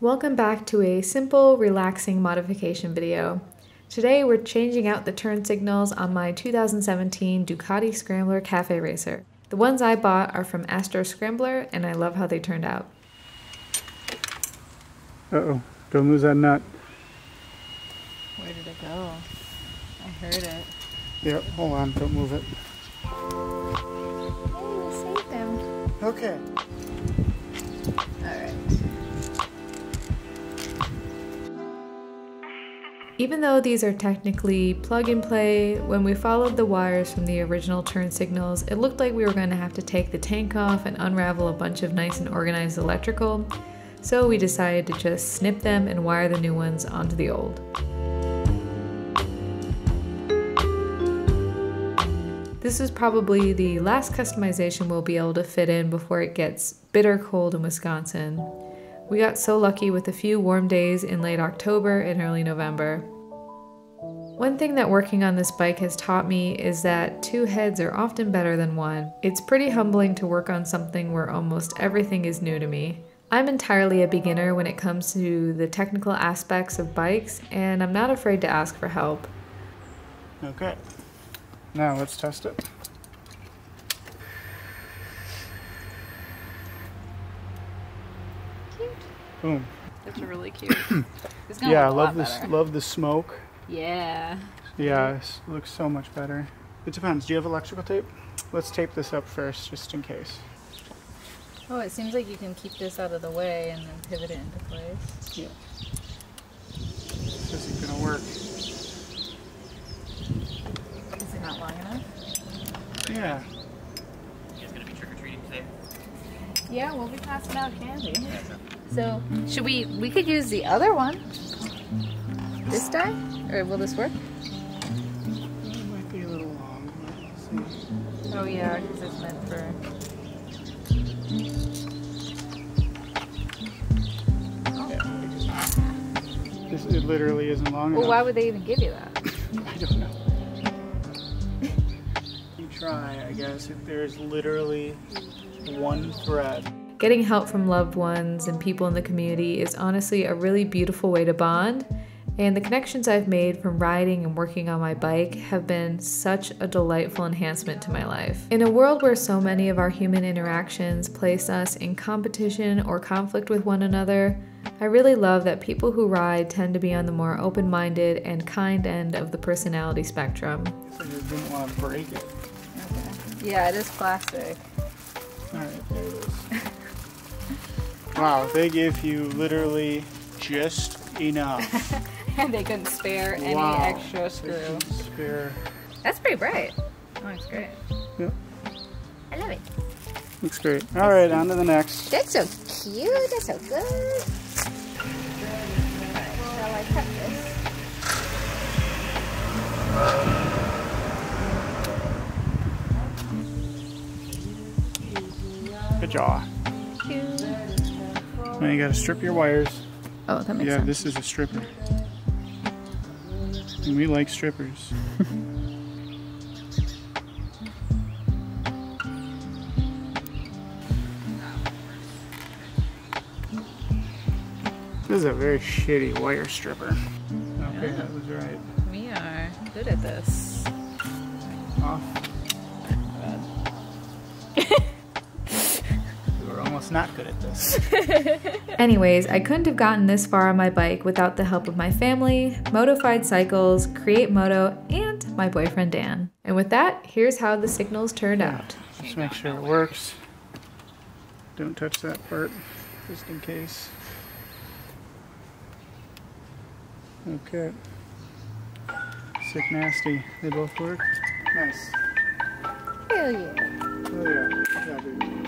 Welcome back to a simple, relaxing modification video. Today we're changing out the turn signals on my 2017 Ducati Scrambler Cafe Racer. The ones I bought are from Ducati Scrambler and I love how they turned out. Uh-oh, don't lose that nut. Where did it go? I heard it. Yep, hold on, don't move it. Hey, we saved him. Okay. Alright. Even though these are technically plug and play, when we followed the wires from the original turn signals, it looked like we were going to have to take the tank off and unravel a bunch of nice and organized electrical, so we decided to just snip them and wire the new ones onto the old. This is probably the last customization we'll be able to fit in before it gets bitter cold in Wisconsin. We got so lucky with a few warm days in late October and early November. One thing that working on this bike has taught me is that two heads are often better than one. It's pretty humbling to work on something where almost everything is new to me. I'm entirely a beginner when it comes to the technical aspects of bikes, and I'm not afraid to ask for help. Okay. Now let's test it. Cute. Boom. That's really cute. It's gonna Yeah, I look a love lot this. better. Love the smoke. Yeah. Yeah, it looks so much better. It depends. Do you have electrical tape? Let's tape this up first, just in case. Oh, it seems like you can keep this out of the way and then pivot it into place. Yeah. This isn't gonna work. Is it not long enough? Yeah. You guys gonna be trick-or-treating today? Yeah, we'll be passing out candy. So, should we could use the other one. This die? Or will this work? It might be a little long, but we'll see. Oh yeah, because it's meant for... It literally isn't long enough. Well, why would they even give you that? I don't know. You try, I guess, if there's literally one thread. Getting help from loved ones and people in the community is honestly a really beautiful way to bond, and the connections I've made from riding and working on my bike have been such a delightful enhancement to my life. In a world where so many of our human interactions place us in competition or conflict with one another, I really love that people who ride tend to be on the more open-minded and kind end of the personality spectrum. I just didn't want to break it. Okay. Yeah, it is plastic. Alright, there it is. Wow, they give you literally just enough. And they couldn't spare any extra screw. They couldn't spare. That's pretty bright. Oh, it's great. Yep. I love it. Looks great. Alright, on to the next. That's so cute. That's so good. Shall I cut this? Good job. Now you gotta strip your wires. Oh, that makes Yeah, sense. this is a stripper. And we like strippers. This is a very shitty wire stripper. Okay, Yeah. that was right. We are good at this. Off. We were almost not good at this. Anyways, I couldn't have gotten this far on my bike without the help of my family, Motofied Cycles, Create Moto, and my boyfriend Dan. And with that, here's how the signals turned out. Just make sure it works. Don't touch that part, just in case. Okay. Sick nasty. They both work? Nice. Hell yeah. Oh yeah. Yeah, dude.